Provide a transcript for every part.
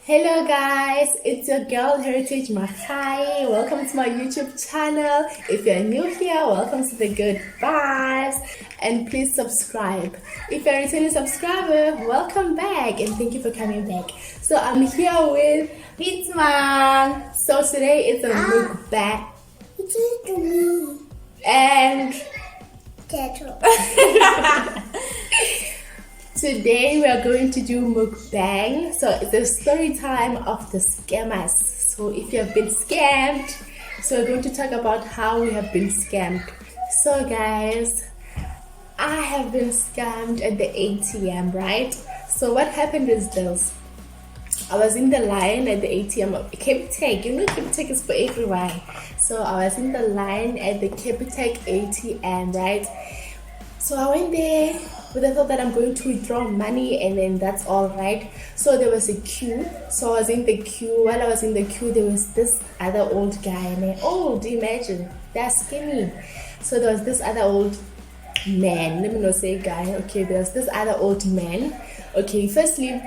Hello guys, it's your girl Heritage Mahai. Welcome to my YouTube channel. If you're new here, welcome to the Good Vibes and please subscribe. If you're a returning subscriber, welcome back and thank you for coming back. So I'm here with GOITSEMANG. So today it's a mukbang and today we are going to do mukbang. So it's a story time of the scammers. So if you have been scammed, so we're going to talk about how we have been scammed. So guys, I have been scammed at the ATM, right? So what happened is this. I was in the line at the ATM of Capitec. You know Capitec is for everyone. So I was in the line at the Capitec ATM, right? So I went there with the thought that I'm going to withdraw money and then that's all, right? So there was a queue. So I was in the queue. While I was in the queue, there was this other old guy. And old, imagine, they're skinny. So there was this other old man. Let me not say guy. Okay, there was this other old man. Okay, firstly,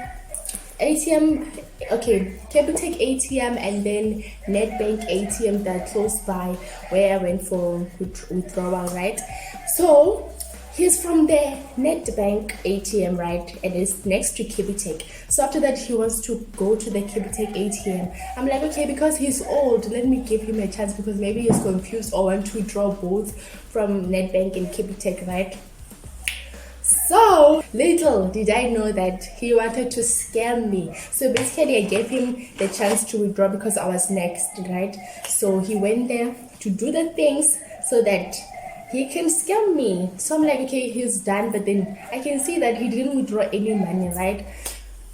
ATM, okay, Capitec ATM and then Nedbank ATM that close by where I went for withdrawal, right? So he's from the Nedbank ATM, right? And it's next to Capitec. So after that, he wants to go to the Capitec ATM. I'm like, okay, because he's old, let me give him a chance because maybe he's confused or want to withdraw both from Nedbank and Capitec, right? So little did I know that he wanted to scam me. So basically I gave him the chance to withdraw because I was next, right? So he went there to do the things so that he can scam me. So I'm like, okay, he's done, but then I can see that he didn't withdraw any money, right?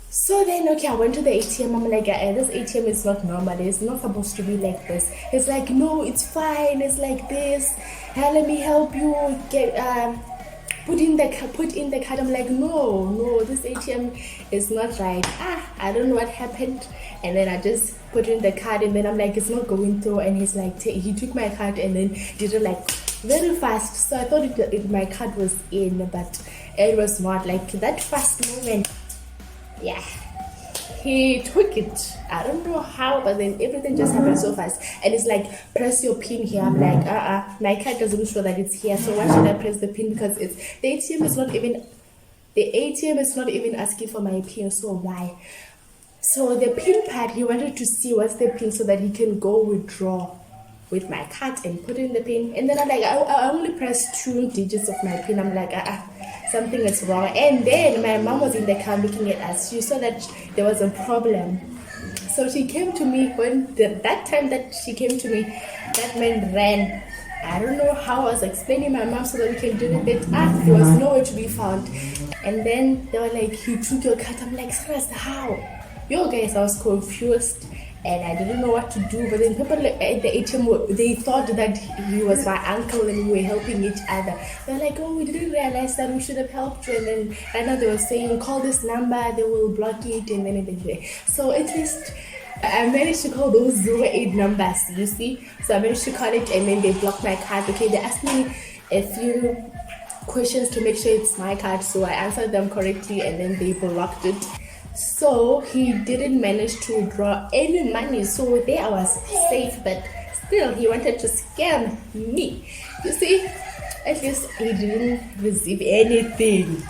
So then, okay, I went to the ATM. I'm like, this ATM is not normal. It's not supposed to be like this. It's like, no, it's fine. It's like this. Hey, let me help you get put in the card. I'm like, no, this ATM is not right. I don't know what happened. And then I just put in the card and then I'm like, it's not going through. And he's like, he took my card and then did it like very fast. So I thought my card was in, but it was not. Like that fast moment, yeah, he took it. I don't know how, but then everything just happened so fast. And it's like, press your pin here. I'm like, my card doesn't show that it's here. So why should I press the pin? Because it's the ATM is not even asking for my pin. So why? So the pin pad, he wanted to see what's the pin so that he can go withdraw with my card and put in the pin. And then I'm like, I only pressed 2 digits of my pin. I'm like, something is wrong. And then my mom was in the car looking at us. She saw that there was a problem. So she came to me that time that she came to me, that man ran. I don't know how. I was explaining my mom so that we can do it. There was nowhere to be found. And then they were like, he took your card. I'm like, Sarah, how? Yo guys, I was confused and I didn't know what to do. But then people at the ATM, they thought that he was my uncle and we were helping each other. They're like, oh, we didn't realize that we should have helped you. And then right now they were saying, call this number, they will block it. And then they so at least I managed to call those 08 numbers, you see. So I managed to call it and then they blocked my card. Okay, they asked me a few questions to make sure it's my card. So I answered them correctly and then they blocked it. So he didn't manage to withdraw any money. So there I was safe, but still he wanted to scam me. You see, at least he didn't receive anything.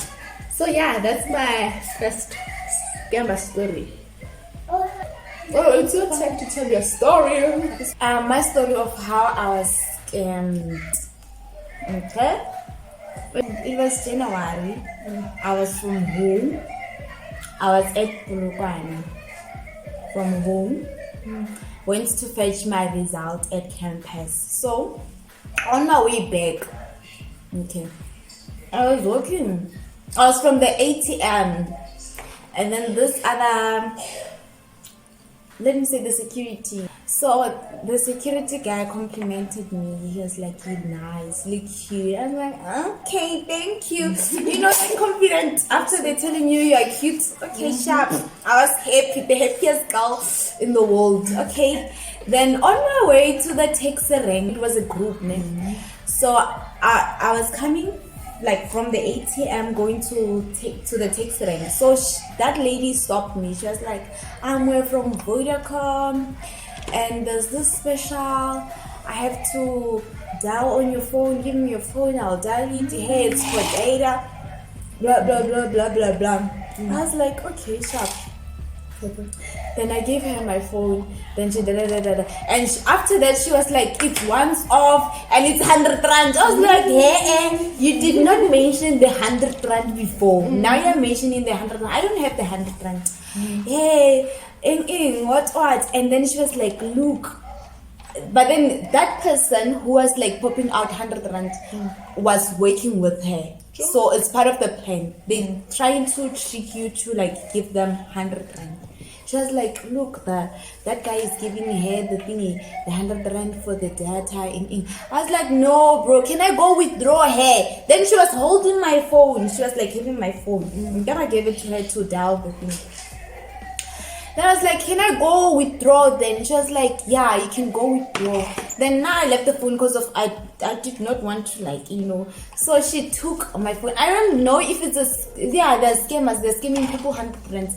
So yeah, that's my first scammer story. Oh, it's your time to tell your story. My story of how I was scammed. Okay. It was January. I was from home. I was at Polokwane from home. Went to fetch my result at campus. So on my way back, okay, I was walking. I was from the ATM, and then this other, let me say the security. So the security guy complimented me. He was like, you're nice, look cute. I'm like, okay, thank you. You know, I'm confident after they're telling you you're cute. Okay, sharp. I was happy, the happiest girl in the world. Okay. Then on my way to the taxi rank, it was a group name. So I was coming like from the ATM going to the taxi rank. So that lady stopped me. She was like, we're from Vodacom, and there's this special. I have to dial on your phone. Give me your phone. I'll dial it. Hey, it's for data. Blah blah blah blah blah blah. I was like, okay, sharp. Then I gave her my phone. Then she and after that she was like, it's once off and it's 100 rand. I was like, hey, you did not mention the 100 rand before. Now you're mentioning the 100 rand. I don't have the 100 rand. Hey, what? And then she was like, look. But then that person who was like popping out 100 rand was working with her. So it's part of the plan. They trying to trick you to like give them 100 rand. She was like, look, that guy is giving her the thingy, the 100 rand for the data. I was like, no, bro, can I go withdraw her? Then she was holding my phone. She was like, giving my phone. Then I gave it to her to dial the thing. Then I was like, can I go withdraw then? She was like, yeah, you can go withdraw. Then now I left the phone because of I did not want to like, So she took my phone. I don't know if it's they're scammers. They're scamming people 100 rands.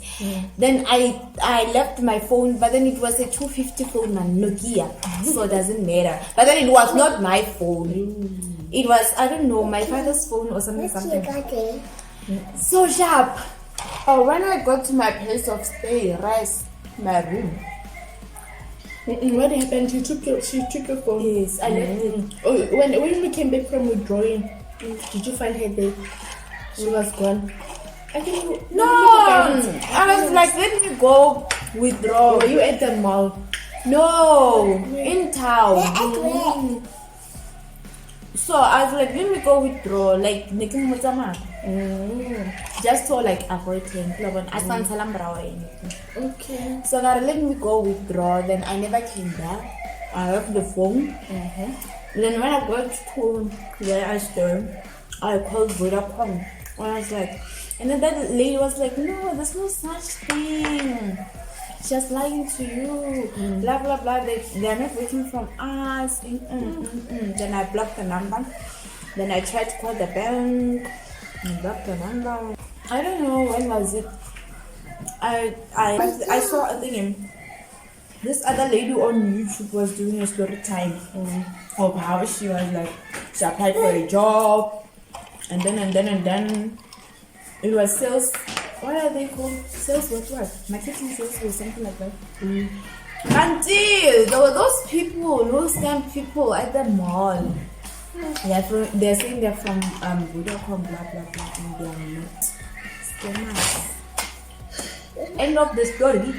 Then I left my phone, but then it was a 250 phone, Nokia. So it doesn't matter. But then it was not my phone. It was, I don't know, my father's phone or something. So sharp. Oh, when I got to my place of stay, my room. What happened? She took your phone. Yes, I left it. Oh, when we came back from withdrawing, did you find her there? She was gone. No, I was like, let me go withdraw. Were you at the mall? No, in town. So I was like, let me go withdraw, like just to like avoid him. Okay. So that let me go withdraw. Then I never came back. I left the phone. Then when I got to where I stayed, I called Vodacom. And I was like, and then that lady was like, no, there's no such thing. Just lying to you, blah blah blah. They're not waiting from us. Then I blocked the number. Then I tried to call the bank and blocked the number. I don't know when was it. I saw a thing. This other lady on YouTube was doing a story time of how she was like, she applied for a job, and then it was sales. What are they called? Sales what? Marketing sales or something like that. Until there were those people, those scam people at the mall. They're saying they're from Vodacom, blah blah blah, and they are not scammers. End of the story.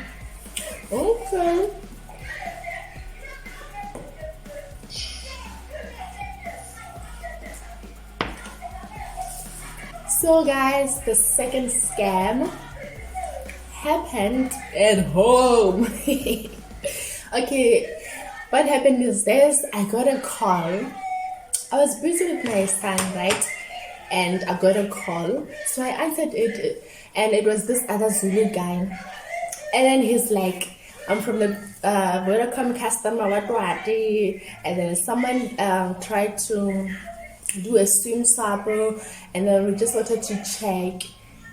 Okay. So guys, the second scam happened at home. Okay, what happened is this. I got a call. I was busy with my son, right? And I got a call. So I answered it, and it was this other Zulu guy. And then he's like, I'm from the Vodacom customer, what? And then someone tried to do a swim sample, and then we just wanted to check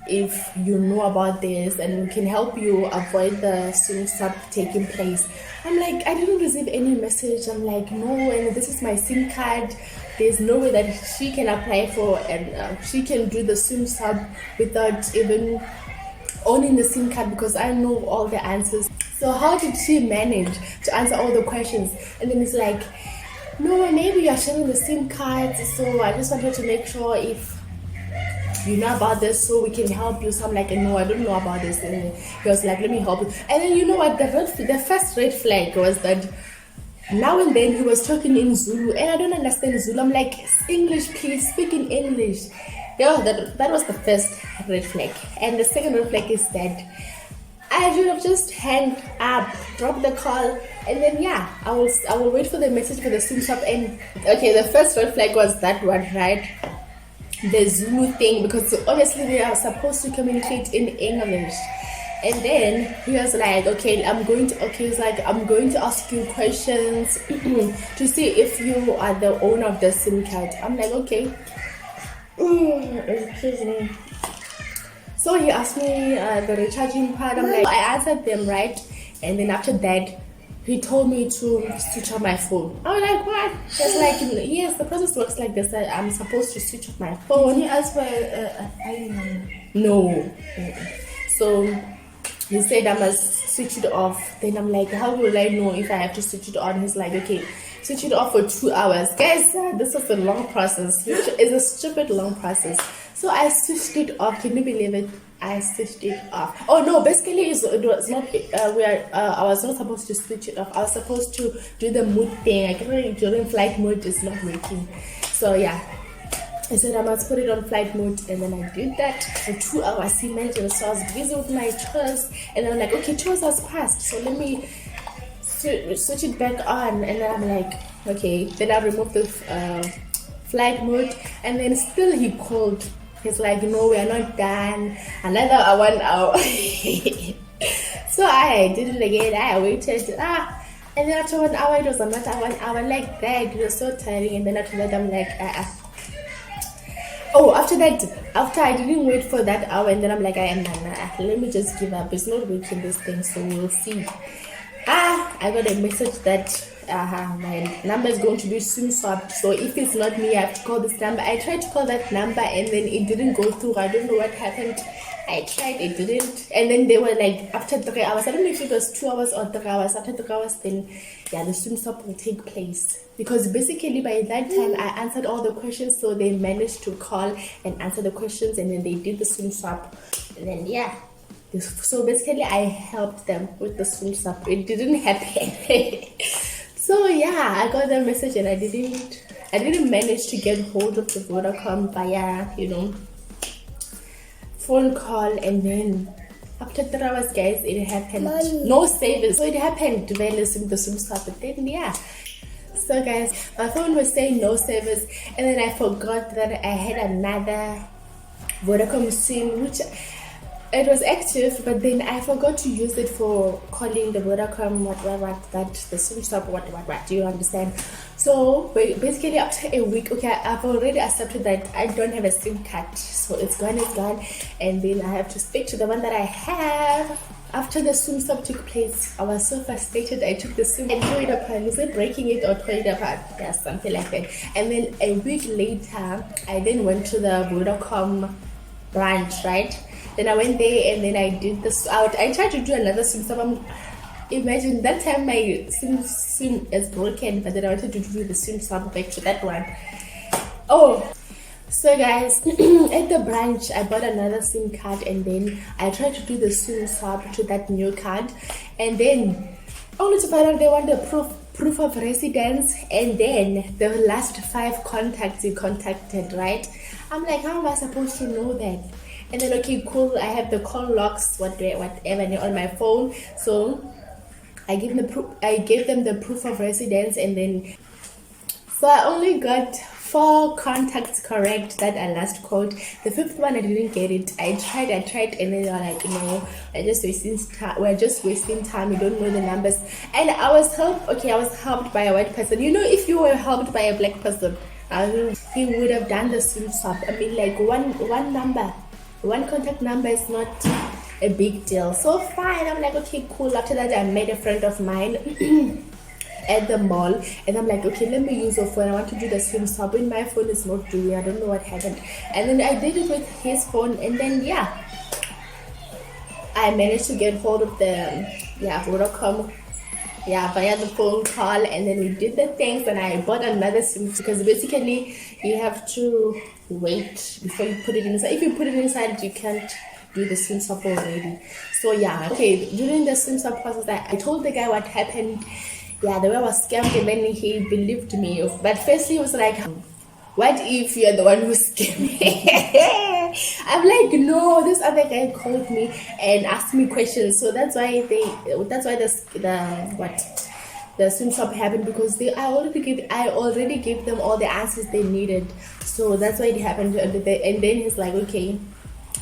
if you know about this and we can help you avoid the swim sample taking place. I'm like, I didn't receive any message. I'm like, no, and this is my SIM card. There's no way that she can apply for and she can do the swim sub without even owning the SIM card, because I know all the answers. So how did she manage to answer all the questions? And then it's like, no, maybe you're sharing the SIM cards, so I just wanted to make sure if you know about this so we can help you. So I'm like, no, I don't know about this. And he was like, let me help you. And then you know what, the first red flag was that now and then he was talking in Zulu and I don't understand Zulu. I'm like, English please, speak in English. Yeah, that was the first red flag. And the second red flag is that I should have just hang up, drop the call, and then yeah, I will wait for the message for the SIM swap. And okay, the first red flag was that one, right? The Zulu thing, because obviously they are supposed to communicate in English. And then he was like, okay, I'm going to ask you questions to see if you are the owner of the SIM card. I'm like, okay. Excuse me. So he asked me the recharging part. I'm like, I answered them right, and then after that, he told me to switch off my phone. I was like, what? He's like, yes, the process works like this. I'm supposed to switch off my phone. Did you ask for a ID number? No. So he said I must switch it off. Then I'm like, how will I know if I have to switch it on? He's like, okay, switch it off for 2 hours. Guys, this was a long process. Which is a stupid long process. So I switched it off. Can you believe it? I switched it off. Oh no, basically it was not. I was not supposed to switch it off. I was supposed to do the mood thing. I can't during flight mode. It's not working. So yeah, I said I must put it on flight mode, and then I did that for 2 hours. Imagine. So I was busy with my chores, and I'm like, okay, chores has passed. So let me switch it back on, and then I'm like, okay. Then I removed the flight mode, and then still he called. He's like, no, we are not done. Another 1 hour. So I did it again. I waited. And then after 1 hour, it was another 1 hour like that. It was so tiring. And then after that, I'm like, Oh, after I didn't wait for that hour, and then I'm like, let me just give up. It's not working, this thing, so we'll see. I got a message that my number is going to be soon swapped. So if it's not me, I have to call this number. I tried to call that number, and then it didn't go through. I don't know what happened. I tried, it didn't. And then they were like, after 3 hours, I don't know if it was 2 hours or 3 hours. After 3 hours, then the SIM swap will take place. Because basically by that time, I answered all the questions. So they managed to call and answer the questions, and then they did the SIM swap. And then, so basically I helped them with the SIM swap. It didn't happen. So I got the message, and I didn't manage to get hold of the Vodacom via, phone call. And then after 3 hours, guys, it happened. No service. So it happened when the SIM swap. But then so guys, my phone was saying no service, and then I forgot that I had another Vodacom SIM, which it was active, but then I forgot to use it for calling the Vodacom, the SIM swap, what, do you understand? So basically after a week, okay, I've already accepted that I don't have a SIM card, so it's gone, and then I have to stick to the one that I have. After the SIM swap took place, I was so frustrated. I took the SIM and threw it apart. Is it breaking it or throwing it apart? Yeah, something like that. And then a week later, I then went to the Vodacom branch, right? Then I went there, and then I did this out. I tried to do another SIM swap. Imagine that time my SIM is broken, but then I wanted to do the SIM swap back to that one. Oh, so guys, at the branch, I bought another SIM card, and then I tried to do the SIM swap to that new card, and then only to find out they want the proof of residence, and then the last 5 contacts you contacted, right? I'm like, how am I supposed to know that? And then, okay, cool, I have the call logs, whatever on my phone. So I gave them the proof of residence, and then so I only got 4 contacts correct that I last called. The 5th one, I didn't get it. I tried, and then they were like, no, we're just wasting time. You don't know the numbers. And I was helped by a white person. If you were helped by a black person, he would have done the SIM swap. I mean, like one contact number is not a big deal. So fine, I'm like, okay, cool. After that, I met a friend of mine at the mall, and I'm like, okay, let me use your phone. I want to do the SIM swap. When my phone is not doing, I don't know what happened. And then I did it with his phone, and then I managed to get hold of the Vodacom via the phone call, and then we did the things, and I bought another SIM, because basically you have to wait before you put it inside. If you put it inside, you can't do the SIM swap already. So during the SIM swap process, I told the guy what happened. The way I was scammed, and then he believed me. But first he was like, what if you're the one who scammed me? I'm like, no, this other guy called me and asked me questions. So that's why the SIM swap happened, because I already gave them all the answers they needed. So that's why it happened. And then he's like, okay,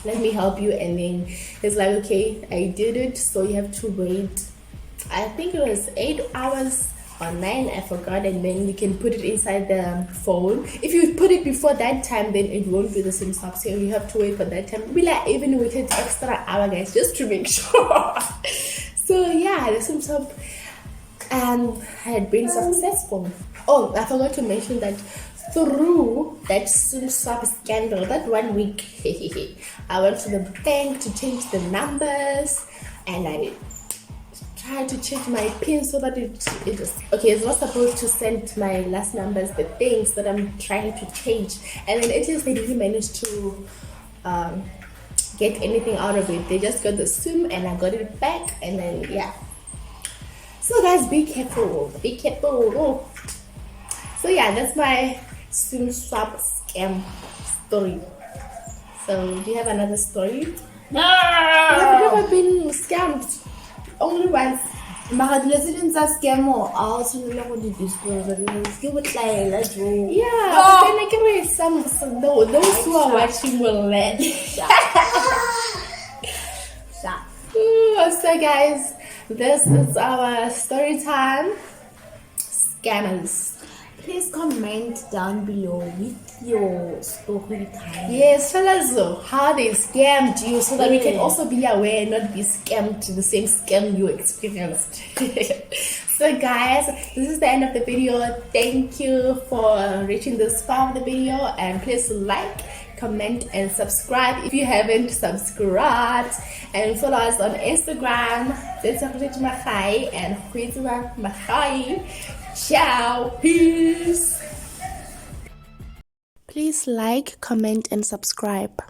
let me help you. And then he's like, okay, I did it. So you have to wait. I think it was 8 hours online, I forgot, and then you can put it inside the phone. If you put it before that time, then it won't be the SIM swap, so you have to wait for that time. We like even waited extra hour, guys, just to make sure. So yeah, the SIM swap had been successful. Oh, I forgot to mention that through that SIM swap scandal, that 1 week, I went to the bank to change the numbers, and I tried to change my pin so that it was okay. It's not supposed to send my last numbers the things that I'm trying to change, and then at least they didn't manage to get anything out of it. They just got the SIM, and I got it back, and then yeah. So guys, be careful, be careful. Oh. So yeah, that's my SIM swap scam story. So do you have another story? No! I've never been scammed. Only once. Mara dilo tse ding tsa scam a o tshwanela go di disclose ke botlaela jo. Yeah, but then I can some those who are watching will learn. So guys, this is our story time. Scammers. Please comment down below with your story time. Yes, tell us how they scammed you so that we can also be aware and not be scammed to the same scam you experienced. So guys, this is the end of the video. Thank you for reaching this far of the video, and please like, comment and subscribe if you haven't subscribed, and follow us on Instagram and GOITSEMANG. Ciao, peace. Please like, comment and subscribe.